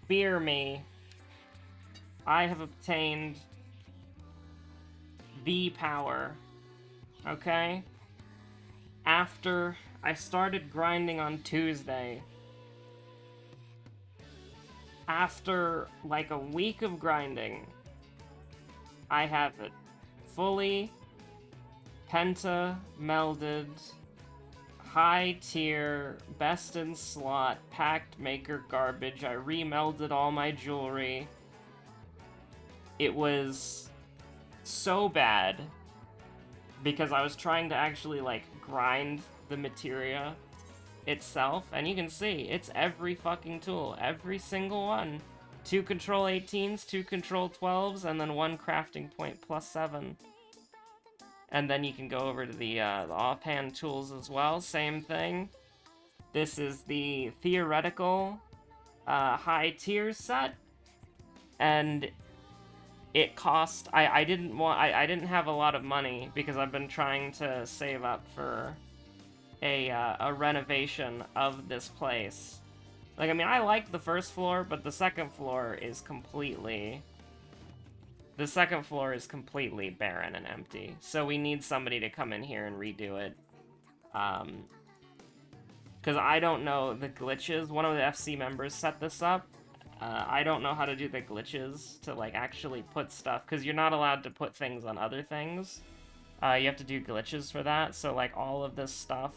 Fear me. I have obtained the power. Okay? After I started grinding on Tuesday, after like a week of grinding, I have it fully penta melded, high tier, best in slot, packed maker garbage. I remelded all my jewelry. It was so bad because I was trying to actually like grind the materia itself, and you can see it's every fucking tool, every single one. 2 control 18s, 2 control 12s, and then 1 crafting point plus 7. And then you can go over to the offhand tools as well, same thing. This is the theoretical high tier set, and it cost, I didn't have a lot of money because I've been trying to save up for a renovation of this place. Like, I mean, I like the first floor, but the second floor is completely barren and empty. So we need somebody to come in here and redo it. Because I don't know the glitches. One of the FC members set this up. I don't know how to do the glitches to, like, actually put stuff, because you're not allowed to put things on other things. You have to do glitches for that, so, like, all of this stuff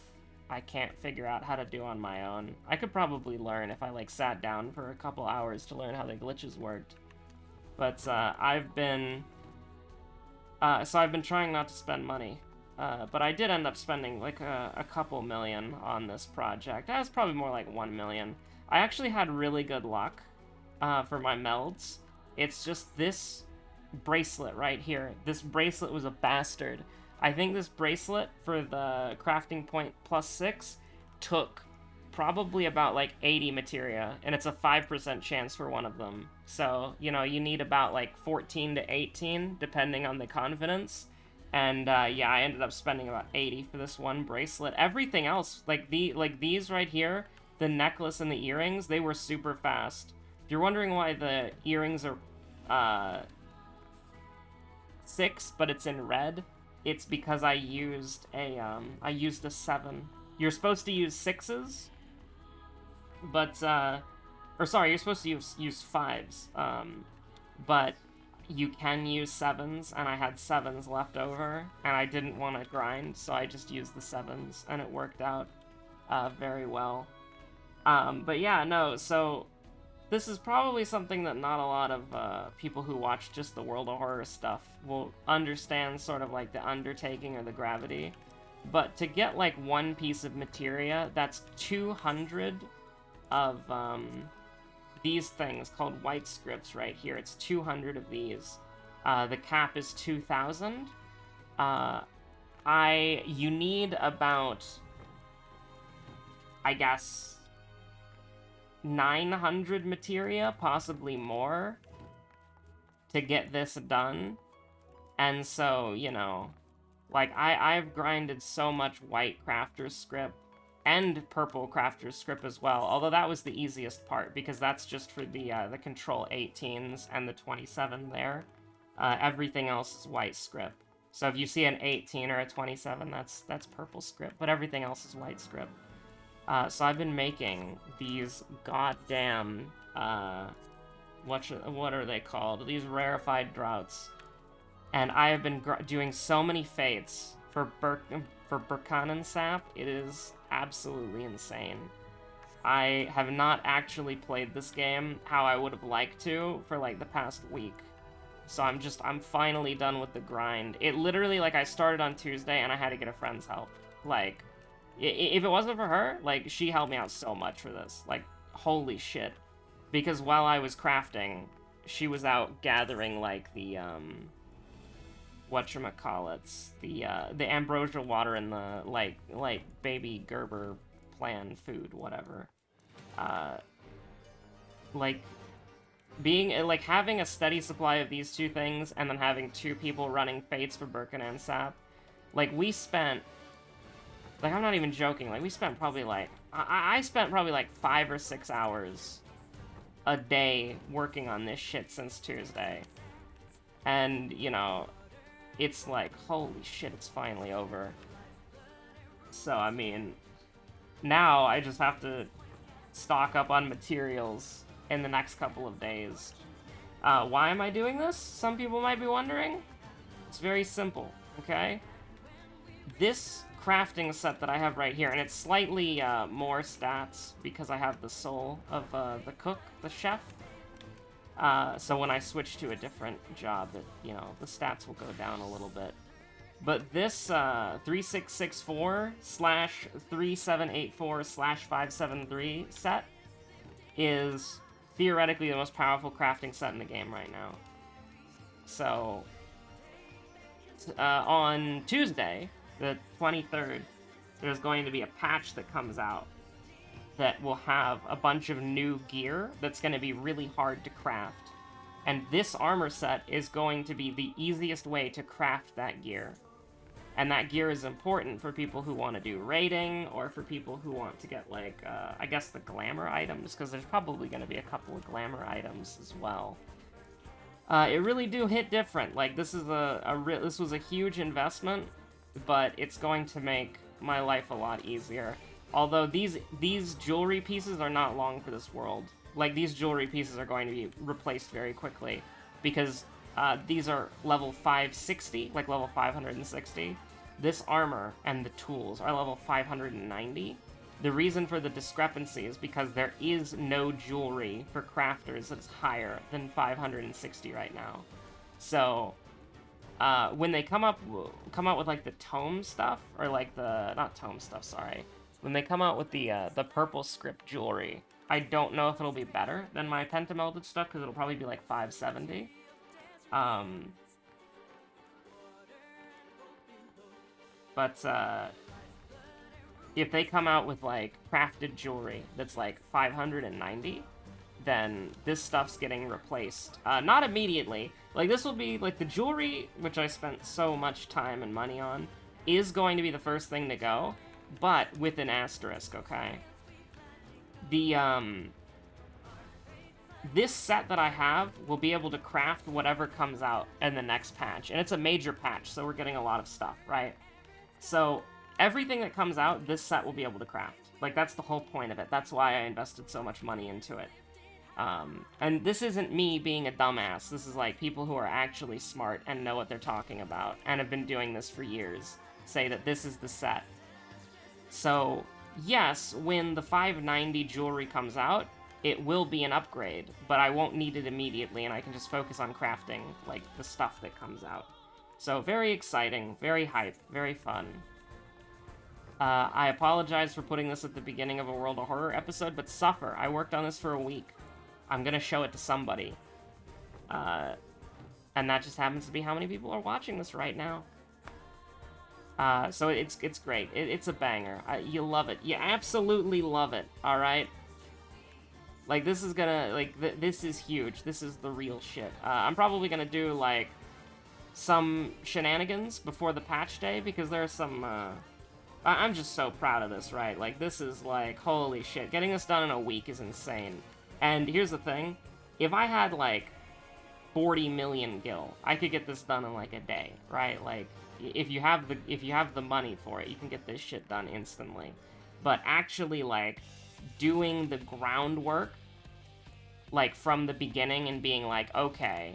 I can't figure out how to do on my own. I could probably learn if I, like, sat down for a couple hours to learn how the glitches worked. But, I've been trying not to spend money. But I did end up spending, like, a couple million on this project. That was probably more like 1 million. I actually had really good luck for my melds. It's just this bracelet right here. This bracelet was a bastard. I think this bracelet for the crafting point plus 6 took probably about like 80 materia, and it's a 5% chance for one of them. So, you know, you need about like 14 to 18 depending on the confidence. And yeah, I ended up spending about 80 for this one bracelet. Everything else, like these right here, the necklace and the earrings, they were super fast. If you're wondering why the earrings are 6 but it's in red, it's because I used a 7. You're supposed to use 6s, but or sorry, you're supposed to use 5s, but you can use 7s, and I had 7s left over, and I didn't want to grind, so I just used the 7s, and it worked out very well. But yeah, no, so this is probably something that not a lot of people who watch just the World of Horror stuff will understand, sort of like the undertaking or the gravity. But to get like one piece of materia, that's 200 of these things called white scripts right here. It's 200 of these. The cap is 2,000. You need about, I guess, 900 materia, possibly more, to get this done. And so, you know, like, I've grinded so much white crafter's script and purple crafter's script as well, although that was the easiest part, because that's just for the control 18s and the 27 there. Everything else is white script. So if you see an 18 or a 27, that's purple script, but everything else is white script. So I've been making these goddamn, what are they called? These rarefied droughts. And I have been doing so many fates for Burkanan sap. It is absolutely insane. I have not actually played this game how I would have liked to for like the past week. So I'm finally done with the grind. It literally, like, I started on Tuesday and I had to get a friend's help. Like, if it wasn't for her, like, she helped me out so much for this. Like, holy shit. Because while I was crafting, she was out gathering, like, the, whatchamacallits, the ambrosia water and the, like, baby Gerber plan food, whatever. Like, having a steady supply of these two things, and then having 2 people running fates for Birkanan sap, like, we spent, like, I'm not even joking, like, we spent probably, like, I spent probably, like, 5 or 6 hours a day working on this shit since Tuesday. And, you know, it's like, holy shit, it's finally over. So, I mean, now I just have to stock up on materials in the next couple of days. Why am I doing this? Some people might be wondering. It's very simple, okay? This crafting set that I have right here, and it's slightly more stats because I have the soul of the cook, the chef. So when I switch to a different job, you know, the stats will go down a little bit. But this 3664/3784/573 set is theoretically the most powerful crafting set in the game right now. So, on Tuesday, the 23rd, there's going to be a patch that comes out that will have a bunch of new gear that's going to be really hard to craft. And this armor set is going to be the easiest way to craft that gear. And that gear is important for people who want to do raiding, or for people who want to get, like, I guess the glamour items, because there's probably going to be a couple of glamour items as well. It really do hit different. Like, this is this was a huge investment, but it's going to make my life a lot easier. Although these jewelry pieces are not long for this world. Like, these jewelry pieces are going to be replaced very quickly, because these are level 560, like level 560. This armor and the tools are level 590. The reason for the discrepancy is because there is no jewelry for crafters that's higher than 560 right now. So, when they come out with, like, the tome stuff, or, like, not tome stuff, sorry. When they come out with the purple script jewelry, I don't know if it'll be better than my pentamelded stuff, because it'll probably be, like, 570. But, if they come out with, like, crafted jewelry that's, like, 590, then this stuff's getting replaced. Not immediately. Like, this will be, like, the jewelry, which I spent so much time and money on, is going to be the first thing to go, but with an asterisk, okay? This set that I have will be able to craft whatever comes out in the next patch, and it's a major patch, so we're getting a lot of stuff, right? So, everything that comes out, this set will be able to craft. Like, that's the whole point of it. That's why I invested so much money into it. And this isn't me being a dumbass. This is, like, people who are actually smart and know what they're talking about, and have been doing this for years, say that this is the set. So, yes, when the 590 jewelry comes out, it will be an upgrade, but I won't need it immediately, and I can just focus on crafting, like, the stuff that comes out. So, very exciting, very hype, very fun. I apologize for putting this at the beginning of a World of Horror episode, but suffer. I worked on this for a week. I'm gonna show it to somebody. And that just happens to be how many people are watching this right now. So it's great. It's a banger. You love it. You absolutely love it, alright? Like, this is gonna, like, this is huge. This is the real shit. I'm probably gonna do, like, some shenanigans before the patch day, because there's some, I'm just so proud of this, right? Like, this is, like, holy shit. Getting this done in a week is insane. And here's the thing. If I had, like, 40 million gil, I could get this done in, like, a day, right? Like, if you have the money for it, you can get this shit done instantly. But actually, like, doing the groundwork, like, from the beginning and being like, okay,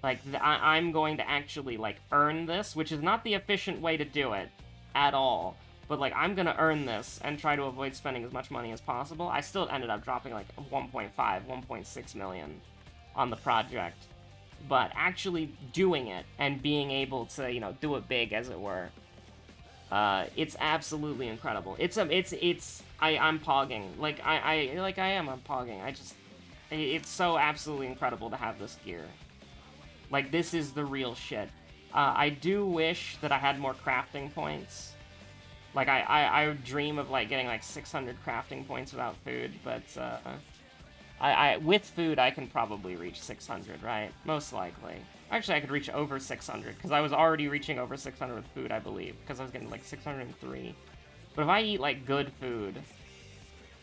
like, I'm going to actually, like, earn this, which is not the efficient way to do it at all. But, like, I'm gonna earn this and try to avoid spending as much money as possible. I still ended up dropping, like, 1.6 million on the project. But actually doing it and being able to, you know, do it big, as it were, it's absolutely incredible. I'm pogging. I'm pogging. It's so absolutely incredible to have this gear. Like, this is the real shit. I do wish that I had more crafting points. Like, I dream of, like, getting, like, 600 crafting points without food, but, with food, I can probably reach 600, right? Most likely. Actually, I could reach over 600, because I was already reaching over 600 with food, I believe, because I was getting, like, 603. But if I eat, like, good food,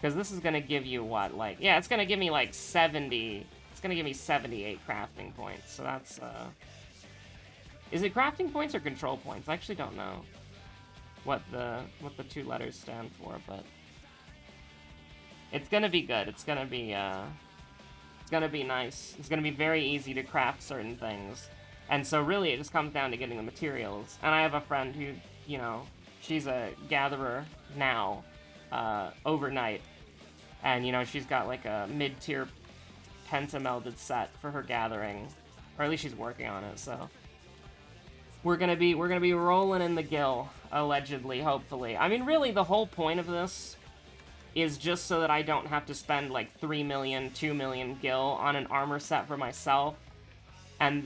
Because this is gonna give you what, like, yeah, it's gonna give me like 70, it's gonna give me 78 crafting points, so that's, is it crafting points or control points? I actually don't know what the 2 letters stand for, but it's gonna be good. It's gonna be nice. It's gonna be very easy to craft certain things. And so really it just comes down to getting the materials. And I have a friend who, you know, she's a gatherer now, overnight. And, you know, she's got like a mid-tier penta-melded set for her gathering. Or at least she's working on it, so. We're gonna be rolling in the gill, allegedly, hopefully. I mean, really, the whole point of this is just so that I don't have to spend like 3 million, 2 million gil on an armor set for myself. And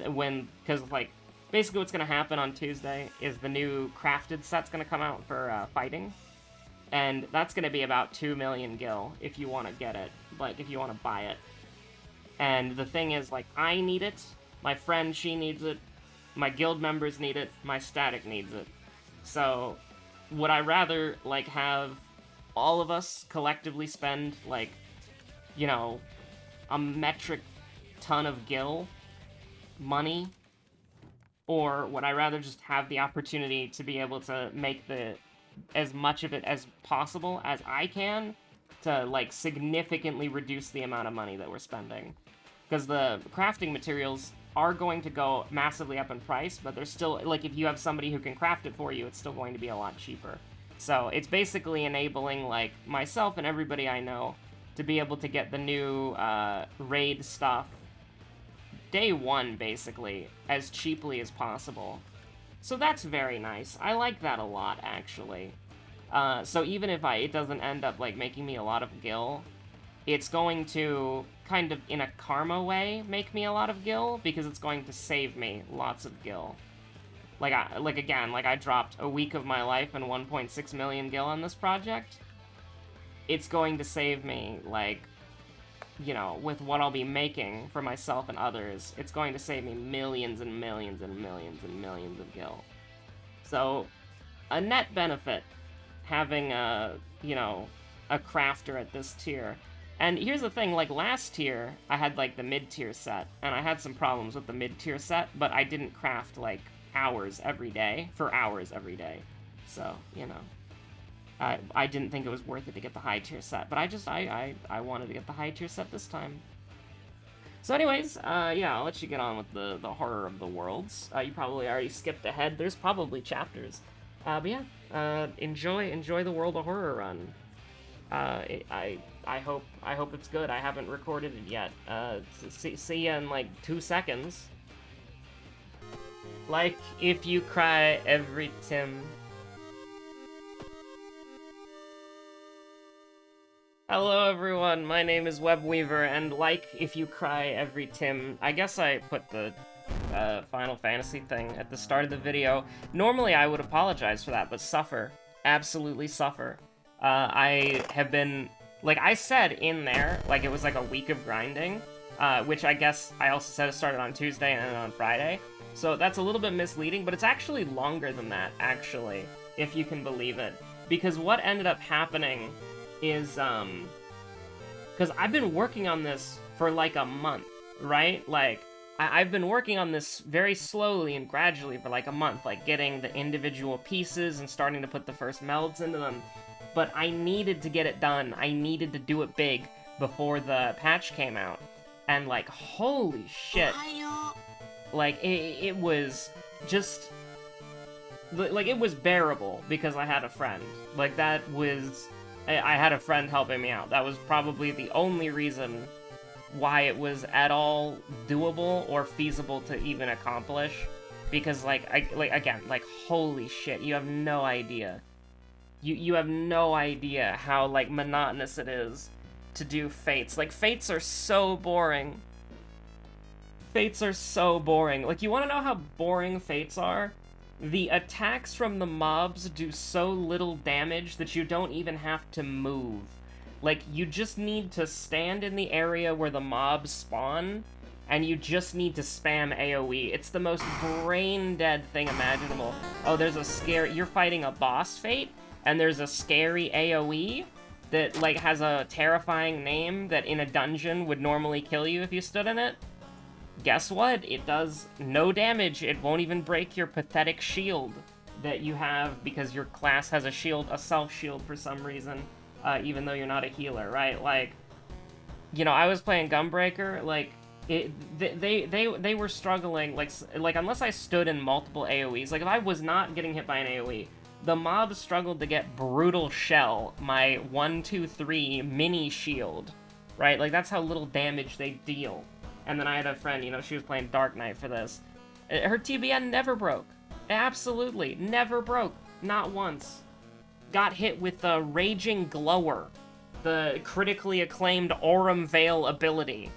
because like, basically what's gonna happen on Tuesday is the new crafted set's gonna come out for fighting. And that's gonna be about 2 million gil if you want to get it, like if you want to buy it. And the thing is, like, I need it, my friend, she needs it, my guild members need it, my static needs it. So, would I rather, like, have all of us collectively spend, like, you know, a metric ton of gil money? Or would I rather just have the opportunity to be able to make as much of it as possible as I can to, like, significantly reduce the amount of money that we're spending? Because the crafting materials are going to go massively up in price, but they're still, like, if you have somebody who can craft it for you, it's still going to be a lot cheaper. So it's basically enabling, like, myself and everybody I know to be able to get the new raid stuff day one, basically, as cheaply as possible. So that's very nice. I like that a lot, actually. So even if it doesn't end up, like, making me a lot of gil, it's going to, kind of in a karma way, make me a lot of gil, because it's going to save me lots of gil. Again, I dropped a week of my life and 1.6 million gil on this project. It's going to save me, like, you know, with what I'll be making for myself and others, it's going to save me millions and millions and millions and millions of gil. So, a net benefit having you know, a crafter at this tier. And here's the thing, like, last tier, I had, like, the mid-tier set, and I had some problems with the mid-tier set, but I didn't craft, like, for hours every day. So, you know, I didn't think it was worth it to get the high-tier set, but I wanted to get the high-tier set this time. So anyways, yeah, I'll let you get on with the horror of the worlds. You probably already skipped ahead. There's probably chapters. But yeah, enjoy the World of Horror run. I hope it's good. I haven't recorded it yet. See ya in like 2 seconds. Like if you cry every Tim. Hello everyone, my name is Webweaver, and like if you cry every Tim, I guess I put the Final Fantasy thing at the start of the video. Normally I would apologize for that, but suffer. Absolutely suffer. I have been, like I said in there, like it was like a week of grinding, which I guess I also said it started on Tuesday and then on Friday. So that's a little bit misleading, but it's actually longer than that, actually, if you can believe it. Because what ended up happening is, because I've been working on this for like a month, right? Like, I've been working on this very slowly and gradually for like a month, like getting the individual pieces and starting to put the first melds into them. But I needed to get it done. I needed to do it big before the patch came out. And like, holy shit. Like, it was just, like, it was bearable because I had a friend. Like, that was, I had a friend helping me out. That was probably the only reason why it was at all doable or feasible to even accomplish. Because, again, holy shit, you have no idea. You have no idea how, like, monotonous it is to do fates. Like, fates are so boring. Fates are so boring. Like, you want to know how boring fates are? The attacks from the mobs do so little damage that you don't even have to move. Like, you just need to stand in the area where the mobs spawn, and you just need to spam AoE. It's the most brain-dead thing imaginable. Oh, there's a scary... You're fighting a boss fate, and there's a scary AoE that, like, has a terrifying name that in a dungeon would normally kill you if you stood in it, guess what? It does no damage. It won't even break your pathetic shield that you have because your class has a shield, a self-shield for some reason, even though you're not a healer, right? Like, you know, I was playing Gunbreaker, like, they were struggling, like unless I stood in multiple AoEs, like if I was not getting hit by an AoE, the mobs struggled to get Brutal Shell, my 1-2-3 mini shield, right? Like that's how little damage they deal. And then I had a friend, you know, she was playing Dark Knight for this. Her TBN never broke. Absolutely, never broke. Not once. Got hit with the Raging Glower, the critically acclaimed Aurum Veil ability.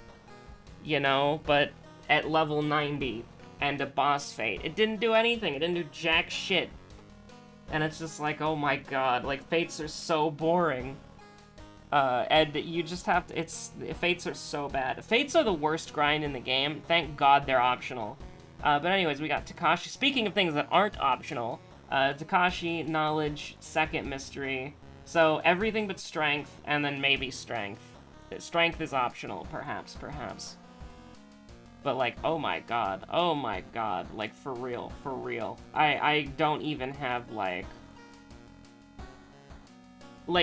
You know, but at level 90 and a boss fate. It didn't do anything. It didn't do jack shit. And it's just like, oh my god, like, fates are so boring. And you just have to, fates are so bad. Fates are the worst grind in the game. Thank god they're optional. But anyways, we got Takashi. Speaking of things that aren't optional, Takashi, Knowledge, Second Mystery. So everything but Strength, and then maybe Strength. Strength is optional, perhaps. But, like, oh my god, like, for real. I don't even have, like,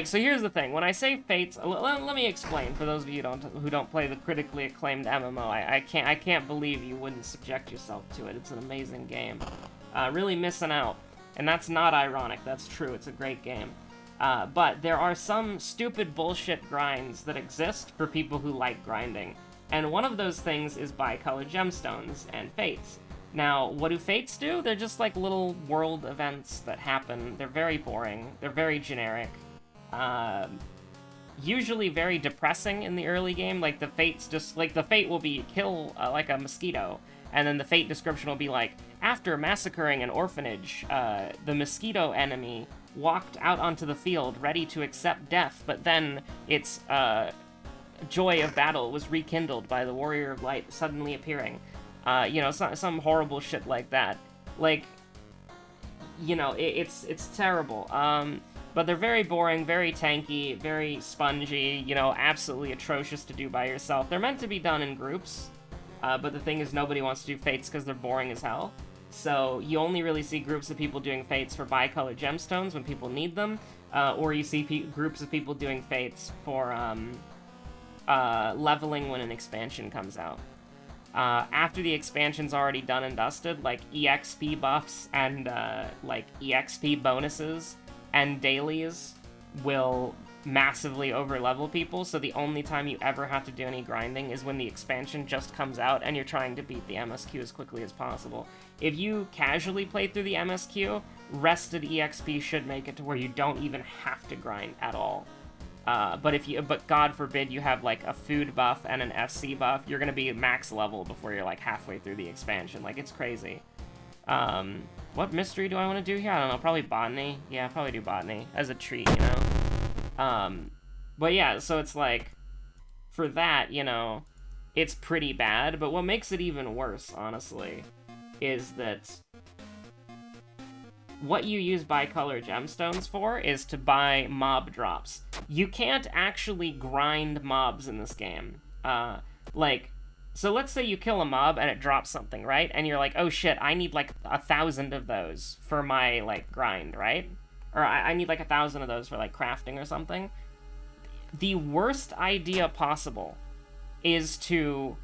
so here's the thing, when I say Fates, let me explain, for those of you who don't play the critically acclaimed MMO, I can't believe you wouldn't subject yourself to it. It's an amazing game. Really missing out, and that's not ironic, that's true, it's a great game. But there are some stupid bullshit grinds that exist for people who like grinding. And one of those things is bicolor gemstones and fates. Now, what do fates do? They're just like little world events that happen. They're very boring. They're very generic. Usually very depressing in the early game. Like, the fates just, like, the fate will be kill, like, a mosquito. And then the fate description will be like, after massacring an orphanage, the mosquito enemy walked out onto the field ready to accept death, but then its, joy of battle was rekindled by the Warrior of Light suddenly appearing. You know, some horrible shit like that. Like, you know, it's terrible. But they're very boring, very tanky, very spongy, you know, absolutely atrocious to do by yourself. They're meant to be done in groups, but the thing is nobody wants to do fates because they're boring as hell. So you only really see groups of people doing fates for bicolor gemstones when people need them, or you see groups of people doing fates for, leveling when an expansion comes out. After the expansion's already done and dusted, like, EXP buffs and, like, EXP bonuses and dailies will massively overlevel people, so the only time you ever have to do any grinding is when the expansion just comes out and you're trying to beat the MSQ as quickly as possible. If you casually play through the MSQ, rested EXP should make it to where you don't even have to grind at all. But God forbid you have, like, a food buff and an FC buff, you're gonna be max level before you're, like, halfway through the expansion. Like, it's crazy. What mystery do I want to do here? I don't know, probably botany. Yeah, I'll probably do botany as a treat, you know? But yeah, so it's like, for that, you know, it's pretty bad, but what makes it even worse, honestly, is that what you use bicolor gemstones for is to buy mob drops. You can't actually grind mobs in this game. So let's say you kill a mob and it drops something, right? And you're like, oh shit, I need like 1,000 of those for my, like, grind, right? Or I need like 1,000 of those for, like, crafting or something. The worst idea possible is to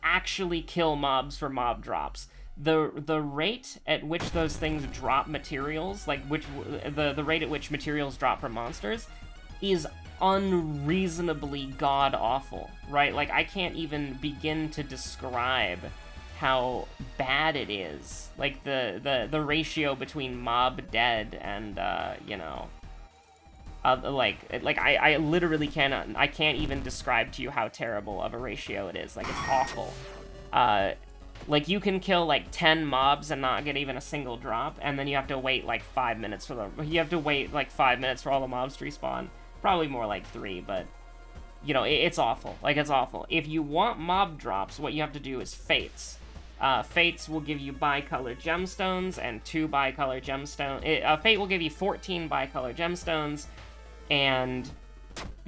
actually kill mobs for mob drops. The rate at which those things drop materials, like the rate at which materials drop from monsters, is unreasonably god-awful, right? Like, I can't even begin to describe how bad it is. Like, the ratio between mob dead and, you know, I literally cannot, I can't even describe to you how terrible of a ratio it is. Like, it's awful. Like, you can kill, like, 10 mobs and not get even a single drop, and then you have to wait, like, 5 minutes for all the mobs to respawn. Probably more like 3, but, you know, it's awful. Like, it's awful. If you want mob drops, what you have to do is fates. Fates will give you bicolor gemstones and 2 bicolor gemstones. Fate will give you 14 bicolor gemstones and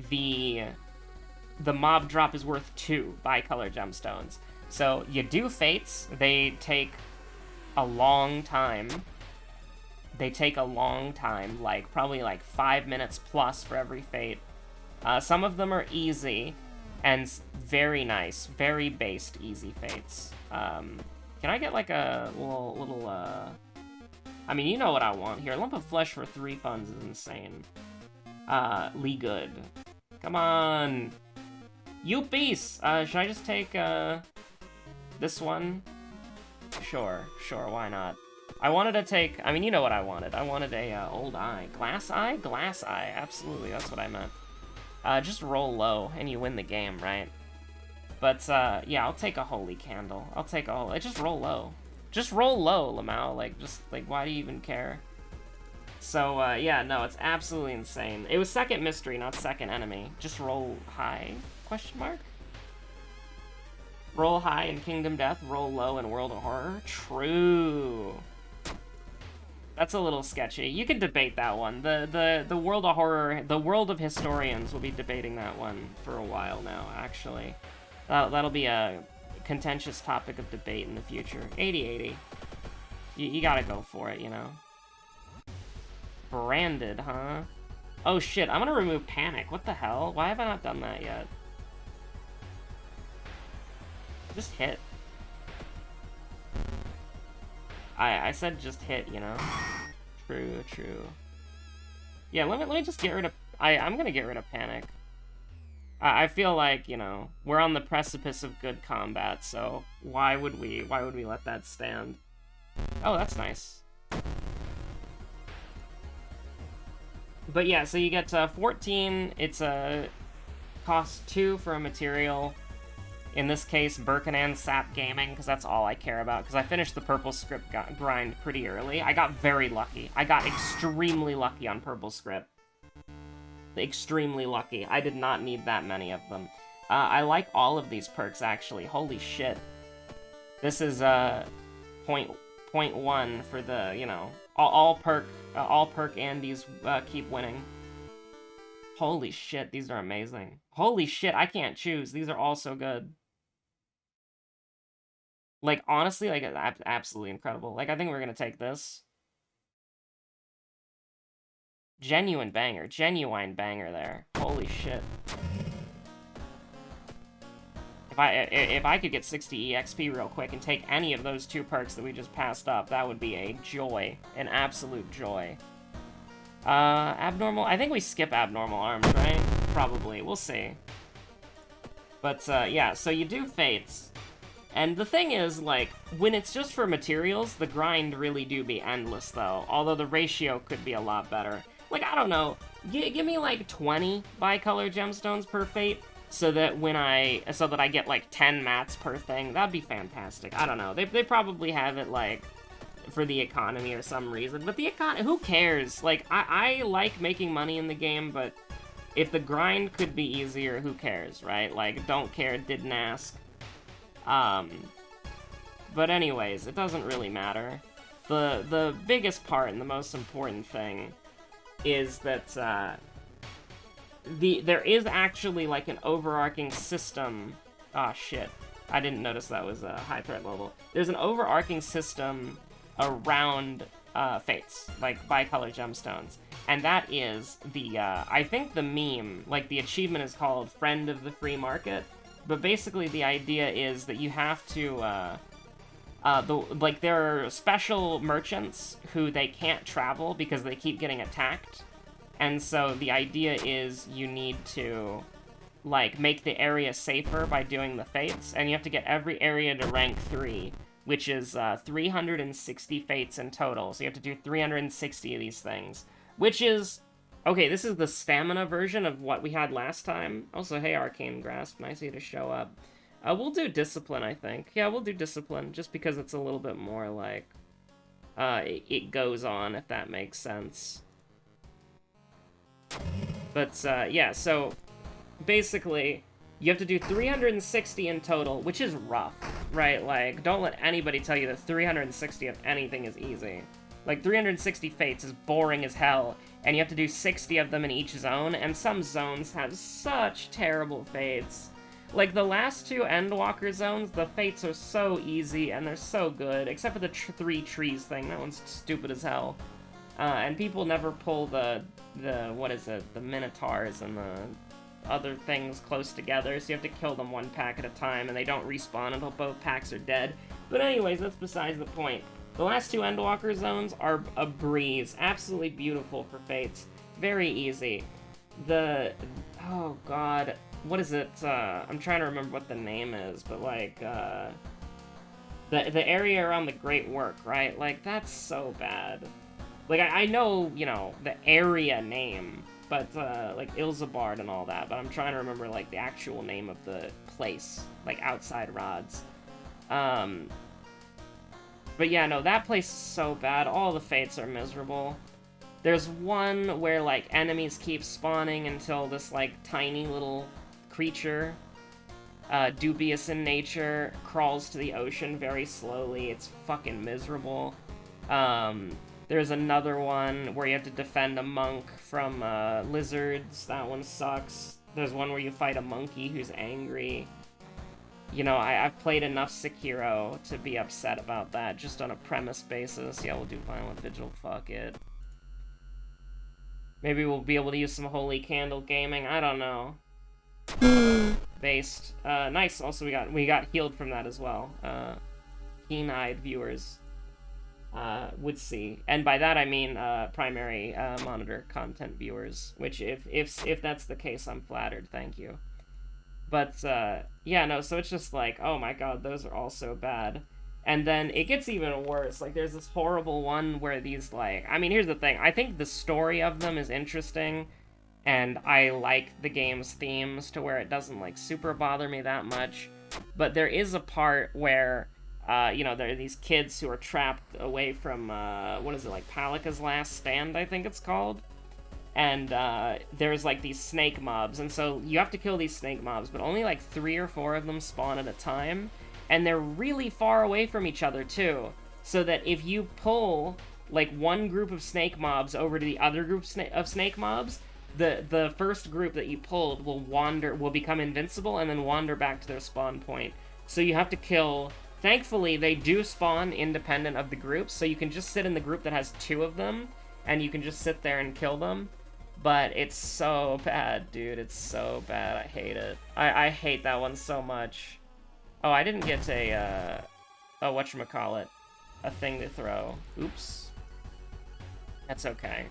the mob drop is worth 2 bicolor gemstones. So you do fates, they take a long time. They take a long time, like probably like 5 minutes plus for every fate. Some of them are easy and very nice, very based easy fates. Can I get like a little I mean, you know what I want here. A lump of flesh for 3 funds is insane. Lee Good. Come on. You beast! Should I just take, this one? Sure, why not? I wanted to take, I mean, you know what I wanted. I wanted a, old eye. Glass eye? Glass eye, absolutely, that's what I meant. Just roll low, and you win the game, right? But, yeah, I'll take a holy candle. I'll take a holy, just roll low. Just roll low, Lamau, like, just, like, why do you even care? So, yeah, no, it's absolutely insane. It was second mystery, not second enemy. Just roll high, question mark? Roll high in Kingdom Death, roll low in World of Horror? True. That's a little sketchy. You can debate that one. The World of Horror, the World of Historians will be debating that one for a while now, actually. That'll be a contentious topic of debate in the future. 80-80. You gotta go for it, you know? Branded, huh? Oh shit, I'm gonna remove Panic. What the hell? Why have I not done that yet? Just hit. I said just hit, you know? True. Yeah, let me just get rid of... I'm gonna get rid of Panic. I feel like, you know, we're on the precipice of good combat, so why would we let that stand? Oh, that's nice. But yeah, so you get 14, it's cost 2 for a material. In this case, Birkenan Sap Gaming, because that's all I care about, because I finished the purple script grind pretty early. I got very lucky. I got extremely lucky on purple script. Extremely lucky. I did not need that many of them. I like all of these perks, actually. Holy shit. This is, point 1 for the, you know, all perk Andes keep winning. Holy shit, these are amazing. Holy shit, I can't choose. These are all so good. Like, honestly, like, absolutely incredible. Like, I think we're gonna take this. Genuine banger there. Holy shit. If I could get 60 EXP real quick and take any of those 2 perks that we just passed up, that would be a joy. An absolute joy. Abnormal? I think we skip abnormal arms, right? Probably. We'll see. But, yeah, so you do fates. And the thing is, like, when it's just for materials, the grind really do be endless, though. Although the ratio could be a lot better. Like, I don't know. Give me, like, 20 bicolor gemstones per fate, so that I get, like, 10 mats per thing. That'd be fantastic. I don't know. They probably have it, like, for the economy or some reason. But the economy, who cares? Like, I like making money in the game, but if the grind could be easier, who cares, right? Like, don't care, didn't ask. But anyways, it doesn't really matter. The biggest part and the most important thing is that, there is actually, like, an overarching system. Ah, shit. I didn't notice that was a high threat level. There's an overarching system around, fates, like, bicolor gemstones. And that is the, I think the meme, like, the achievement is called Friend of the Free Market. But basically the idea is that you have to, there are special merchants who they can't travel because they keep getting attacked. And so the idea is you need to, like, make the area safer by doing the fates, and you have to get every area to rank 3, which is 360 fates in total. So you have to do 360 of these things, which is... Okay, this is the stamina version of what we had last time. Also, hey, Arcane Grasp, nice of you to show up. We'll do Discipline, I think. Yeah, we'll do Discipline, just because it's a little bit more, like, it goes on, if that makes sense. But, yeah, so, basically, you have to do 360 in total, which is rough, right? Like, don't let anybody tell you that 360 of anything is easy. Like, 360 fates is boring as hell, and you have to do 60 of them in each zone, and some zones have such terrible fates. Like, the last two Endwalker zones, the fates are so easy, and they're so good, except for the 3 trees thing. That one's stupid as hell. And people never pull the what is it, the Minotaurs and the other things close together, so you have to kill them one pack at a time, and they don't respawn until both packs are dead. But anyways, that's besides the point. The last two Endwalker zones are a breeze. Absolutely beautiful for fates. Very easy. Oh god, what is it? I'm trying to remember what the name is, but like, the area around the Great Work, right? Like, that's so bad. Like, I know, you know, the area name, but, like, Ilzabard and all that, but I'm trying to remember, like, the actual name of the place, like, outside Rods. But yeah, no, that place is so bad. All the fates are miserable. There's one where, like, enemies keep spawning until this, like, tiny little creature, dubious in nature, crawls to the ocean very slowly. It's fucking miserable. There's another one where you have to defend a monk from lizards. That one sucks. There's one where you fight a monkey who's angry. You know, I've played enough Sekiro to be upset about that, just on a premise basis. Yeah, we'll do Violent Vigil, fuck it. Maybe we'll be able to use some Holy Candle gaming, I don't know. Based. Nice, also we got healed from that as well. Keen-eyed viewers would see. And by that I mean primary monitor content viewers, which if that's the case, I'm flattered, thank you. But, yeah, no, so it's just like, oh my god, those are all so bad. And then it gets even worse. Like, there's this horrible one where these, like... I mean, here's the thing. I think the story of them is interesting, and I like the game's themes to where it doesn't, like, super bother me that much. But there is a part where, you know, there are these kids who are trapped away from, what is it, like, Palika's Last Stand, I think it's called? And there's like these snake mobs, and so you have to kill these snake mobs, but only like 3 or 4 of them spawn at a time, and they're really far away from each other too, so that if you pull like one group of snake mobs over to the other group of snake mobs, the first group that you pulled will become invincible and then wander back to their spawn point. So you have to kill. Thankfully, they do spawn independent of the groups, so you can just sit in the group that has 2 of them, and you can just sit there and kill them. But it's so bad, dude. It's so bad. I hate it. I hate that one so much. Oh, I didn't get a, whatchamacallit, a thing to throw. Oops. That's okay.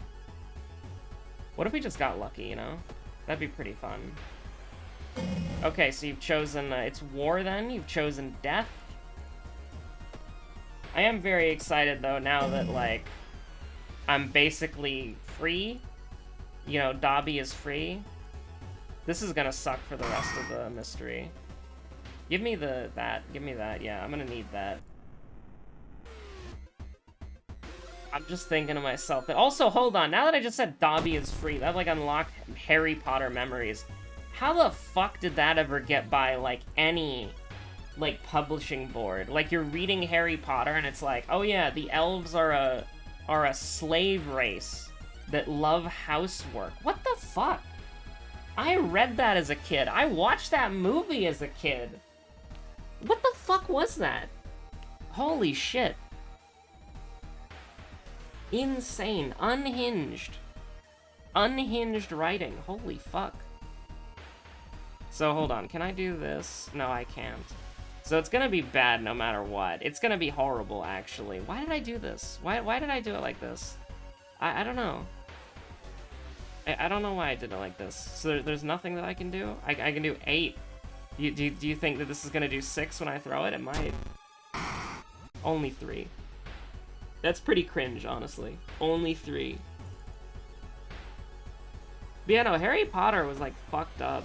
What if we just got lucky, you know? That'd be pretty fun. Okay, so you've chosen, it's war then? You've chosen death? I am very excited, though, now that, like, I'm basically free. You know, Dobby is free. This is gonna suck for the rest of the mystery. Give me that. Give me that. Yeah, I'm gonna need that. I'm just thinking to myself that... Also, hold on. Now that I just said Dobby is free, that, like, unlocked Harry Potter memories. How the fuck did that ever get by, like, any, like, publishing board? Like, you're reading Harry Potter, and it's like, oh yeah, the elves are a slave race that love housework. What the fuck? I read that as a kid. I watched that movie as a kid. What the fuck was that? Holy shit. Insane. Unhinged. Unhinged writing. Holy fuck. So, hold on. Can I do this? No, I can't. So it's gonna be bad no matter what. It's gonna be horrible, actually. Why did I do this? Why did I do it like this? I don't know. I don't know why I did it like this. So there's nothing that I can do? I can do 8. Do you think that this is gonna do 6 when I throw it? It might. Only 3. That's pretty cringe, honestly. Only 3. But yeah, no, Harry Potter was, like, fucked up.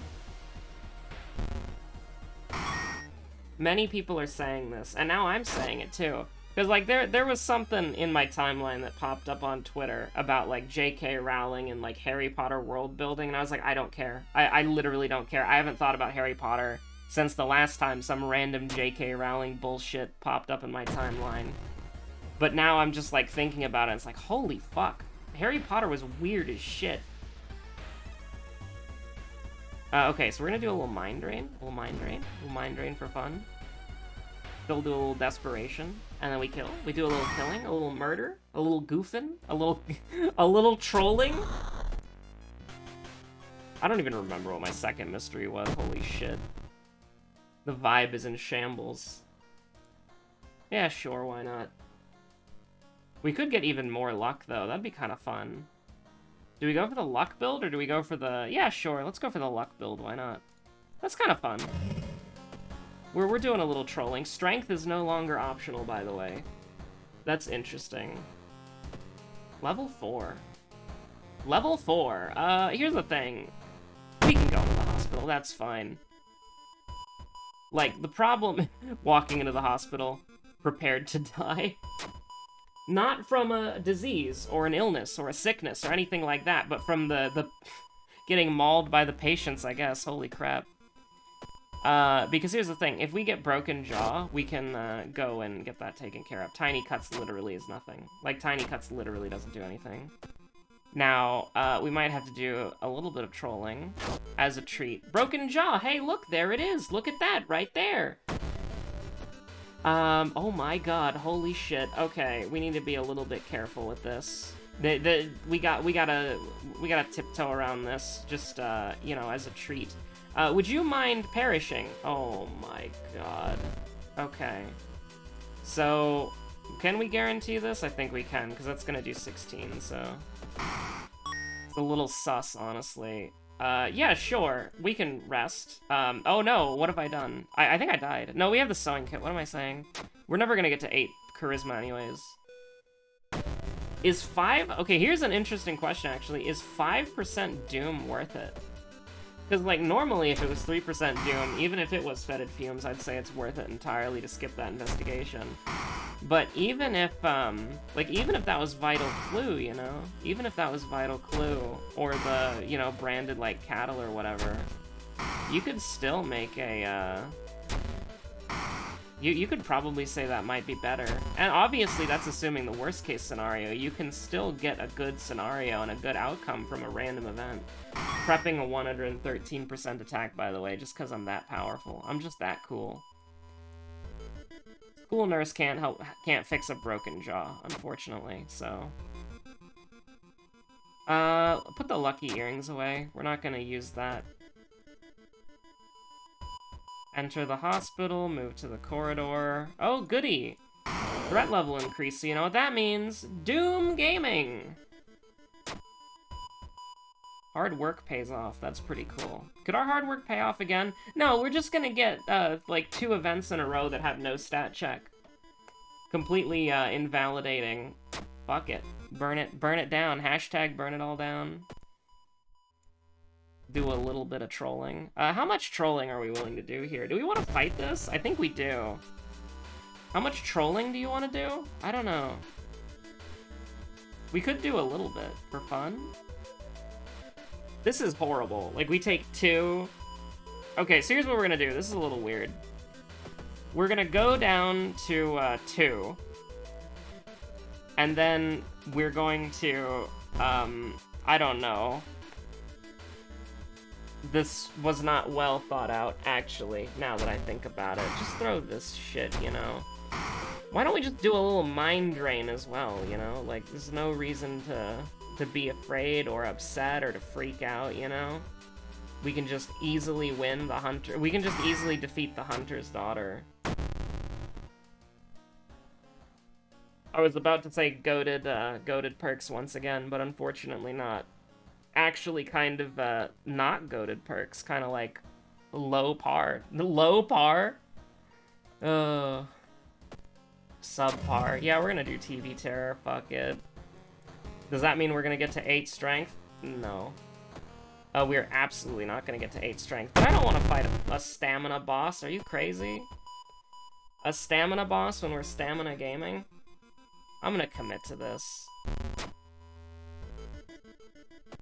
Many people are saying this, and now I'm saying it, too. Because, like, there was something in my timeline that popped up on Twitter about, like, J.K. Rowling and, like, Harry Potter world building, and I was like, I don't care. I literally don't care. I haven't thought about Harry Potter since the last time some random J.K. Rowling bullshit popped up in my timeline. But now I'm just, like, thinking about it, it's like, holy fuck. Harry Potter was weird as shit. Okay, so we're gonna do a little mind drain. A little mind drain for fun. Still do a little desperation, and then we kill. We do a little killing, a little murder, a little goofing, a little, a little trolling. I don't even remember what my second mystery was. Holy shit. The vibe is in shambles. Yeah, sure, why not? We could get even more luck, though. That'd be kind of fun. Do we go for the luck build, or do we go for the... Yeah, sure, let's go for the luck build, why not? That's kind of fun. We're doing a little trolling. Strength is no longer optional, by the way. That's interesting. Level 4. Level 4. Here's the thing. We can go to the hospital, that's fine. Like, the problem... walking into the hospital, prepared to die. Not from a disease, or an illness, or a sickness, or anything like that, but from the getting mauled by the patients, I guess. Holy crap. Because here's the thing, if we get broken jaw, we can, go and get that taken care of. Tiny cuts literally is nothing. Like, tiny cuts literally doesn't do anything. Now, we might have to do a little bit of trolling as a treat. Broken jaw! Hey, look, there it is! Look at that, right there! Oh my god, holy shit. Okay, we need to be a little bit careful with this. We gotta tiptoe around this, just, you know, as a treat. Would you mind perishing? Oh my god. Okay. So, can we guarantee this? I think we can, because that's gonna do 16, so... It's a little sus, honestly. Yeah, sure. We can rest. Oh no, what have I done? I think I died. No, we have the sewing kit. What am I saying? We're never gonna get to 8 charisma anyways. Is 5... Okay, here's an interesting question, actually. Is 5% Doom worth it? Because, like, normally if it was 3% Doom, even if it was fetid fumes, I'd say it's worth it entirely to skip that investigation. But even if, like, even if that was Vital Clue, you know? Even if that was Vital Clue, or the, you know, branded, like, cattle or whatever, you could still make a, You could probably say that might be better. And obviously that's assuming the worst case scenario. You can still get a good scenario and a good outcome from a random event. Prepping a 113% attack, by the way, just because I'm that powerful. I'm just that cool. School nurse can't fix a broken jaw, unfortunately, so... put the lucky earrings away. We're not gonna use that. Enter the hospital, move to the corridor. Oh, goody! Threat level increase, so you know what that means. Doom Gaming! Hard work pays off, that's pretty cool. Could our hard work pay off again? No, we're just gonna get, like, 2 events in a row that have no stat check. Completely, invalidating. Fuck it. Burn it down. Hashtag burn it all down. Do a little bit of trolling. How much trolling are we willing to do here? Do we want to fight this? I think we do. How much trolling do you want to do? I don't know. We could do a little bit for fun. This is horrible. Like, we take 2... Okay, so here's what we're gonna do. This is a little weird. We're gonna go down to, 2. And then we're going to, I don't know. This was not well thought out, actually, now that I think about it. Just throw this shit, you know? Why don't we just do a little mind drain as well, you know? Like, there's no reason to be afraid or upset or to freak out, you know? We can just easily win the hunter. We can just easily defeat the hunter's daughter. I was about to say goated perks once again, but unfortunately not. Actually kind of, not goated perks. Kind of like low par. Low par? Subpar. Yeah, we're gonna do TV Terror. Fuck it. Does that mean we're gonna get to 8 strength? No. We're absolutely not gonna get to 8 strength. But I don't want to fight a stamina boss. Are you crazy? A stamina boss when we're stamina gaming? I'm gonna commit to this.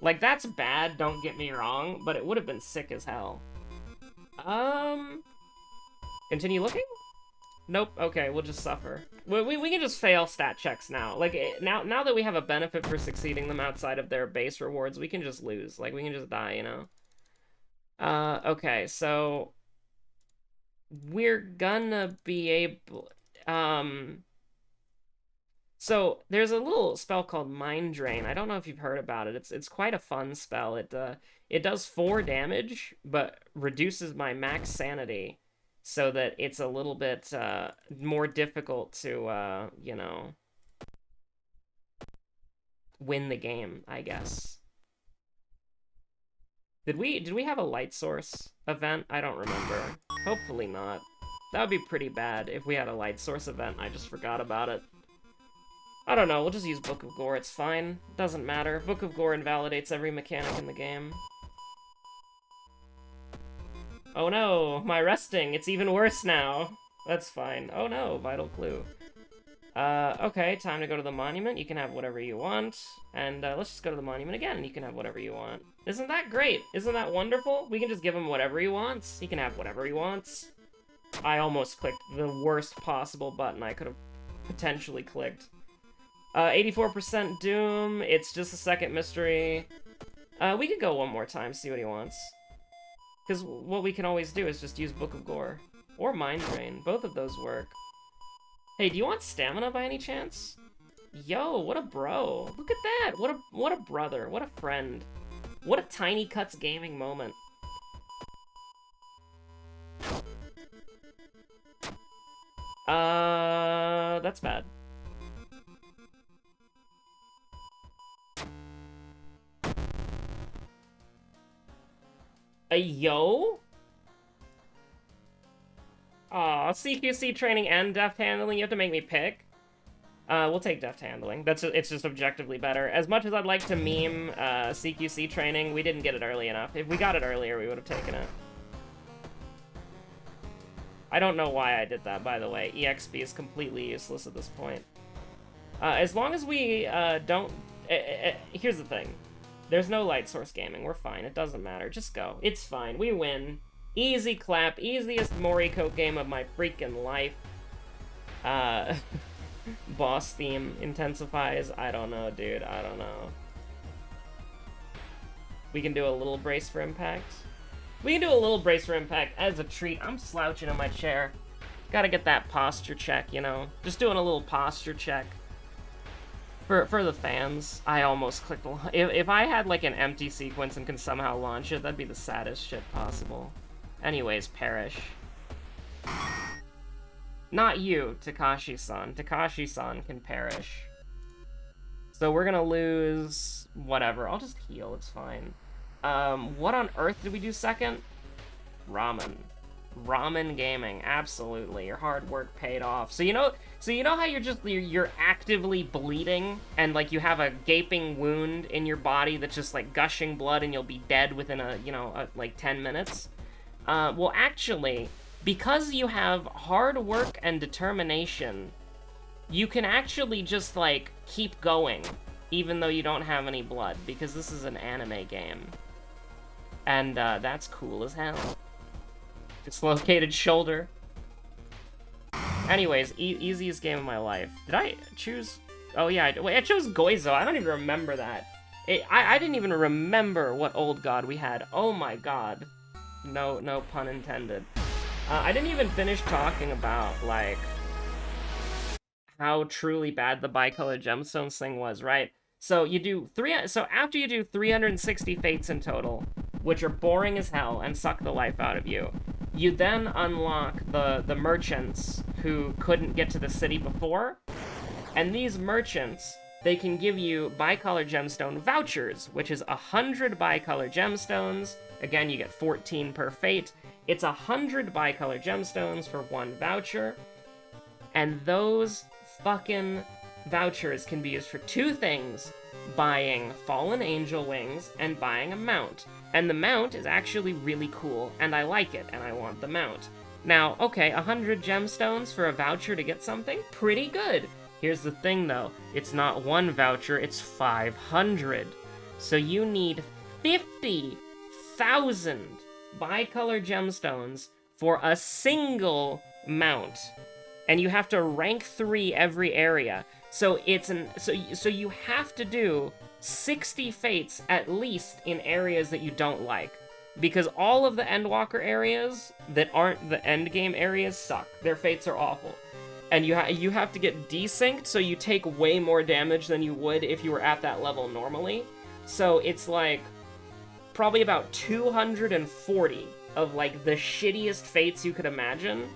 Like, that's bad, don't get me wrong, but it would have been sick as hell. Continue looking? Nope. Okay, we'll just suffer. We can just fail stat checks now. Like, now that we have a benefit for succeeding them outside of their base rewards, we can just lose. Like, we can just die, you know? Okay, so... we're gonna be able... So, there's a little spell called Mind Drain. I don't know if you've heard about it. It's quite a fun spell. It does 4 damage, but reduces my max sanity so that it's a little bit more difficult to, you know, win the game, I guess. Did we have a light source event? I don't remember. Hopefully not. That would be pretty bad if we had a light source event. I just forgot about it. I don't know, we'll just use Book of Gore, it's fine. Doesn't matter. Book of Gore invalidates every mechanic in the game. Oh no, my resting, it's even worse now. That's fine. Oh no, vital clue. Okay, time to go to the monument. You can have whatever you want. And let's just go to the monument again. You can have whatever you want. Isn't that great? Isn't that wonderful? We can just give him whatever he wants. He can have whatever he wants. I almost clicked the worst possible button I could have potentially clicked. 84% Doom. It's just a second mystery. We could go one more time, see what he wants. Because what we can always do is just use Book of Gore. Or Mind Drain. Both of those work. Hey, do you want stamina by any chance? Yo, what a bro. Look at that. What a brother. What a friend. What a Tiny Cuts gaming moment. That's bad. Yo? Aw, CQC training and deft handling, you have to make me pick? We'll take deft handling. It's just objectively better. As much as I'd like to meme CQC training, we didn't get it early enough. If we got it earlier, we would have taken it. I don't know why I did that, by the way. EXP is completely useless at this point. As long as we don't... here's the thing. There's no light source gaming. We're fine. It doesn't matter. Just go. It's fine. We win. Easy clap. Easiest Moriko game of my freaking life. Boss theme intensifies. I don't know, dude. I don't know. We can do a little brace for impact. We can do a little brace for impact as a treat. I'm slouching in my chair. Gotta get that posture check, you know? Just doing a little posture check. For the fans, I almost clicked... If I had, like, an empty sequence and can somehow launch it, that'd be the saddest shit possible. Anyways, perish. Not you, Takashi-san. Takashi-san can perish. So we're gonna lose... whatever. I'll just heal, it's fine. What on earth did we do second? Ramen. Ramen gaming, absolutely. Your hard work paid off. So you know how you're actively bleeding and like you have a gaping wound in your body that's just like gushing blood and you'll be dead within like 10 minutes? Well, actually, because you have hard work and determination, you can actually just like keep going even though you don't have any blood because this is an anime game. And that's cool as hell. Dislocated shoulder. Anyways, easiest game of my life. Did I choose... Oh yeah, I chose Goizo. I don't even remember that. I didn't even remember what old god we had. Oh my god. No pun intended. I didn't even finish talking about, like, how truly bad the bicolored gemstones thing was, right? So you do so after you do 360 fates in total, which are boring as hell and suck the life out of you, you then unlock the merchants who couldn't get to the city before, and these merchants, they can give you bicolor gemstone vouchers, which is 100 bicolor gemstones. Again, you get 14 per fate. It's 100 bicolor gemstones for 1 voucher, and those fucking vouchers can be used for 2 things: buying fallen angel wings and buying a mount. And the mount is actually really cool, and I like it, and I want the mount. Now, okay, 100 gemstones for a voucher to get something? Pretty good. Here's the thing, though. It's not 1 voucher, it's 500. So you need 50,000 bicolor gemstones for a single mount. and you have to rank 3 every area. So so you have to do 60 fates at least in areas that you don't like. Because all of the Endwalker areas that aren't the endgame areas suck. Their fates are awful. And you have to get desynced, so you take way more damage than you would if you were at that level normally. So it's like probably about 240 of like the shittiest fates you could imagine,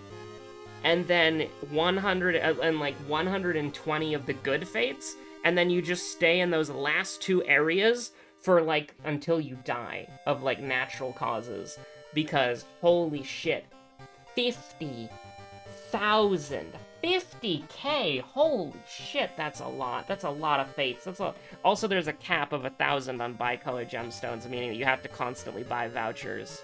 and then 100 and like 120 of the good fates, and then you just stay in those last 2 areas for like until you die of like natural causes, because holy shit, 50k, holy shit, that's a lot. That's a lot of fates. Also, there's a cap of 1,000 on bicolor gemstones, meaning that you have to constantly buy vouchers.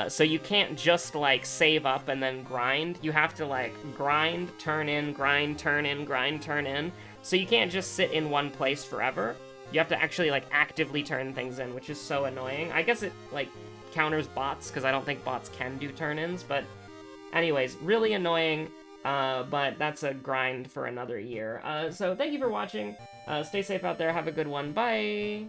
So you can't just, like, save up and then grind. You have to, like, grind, turn in, grind, turn in, grind, turn in. So you can't just sit in one place forever. You have to actually, like, actively turn things in, which is so annoying. I guess it, like, counters bots, because I don't think bots can do turn-ins, but anyways, really annoying, but that's a grind for another year. So thank you for watching. Stay safe out there. Have a good one. Bye!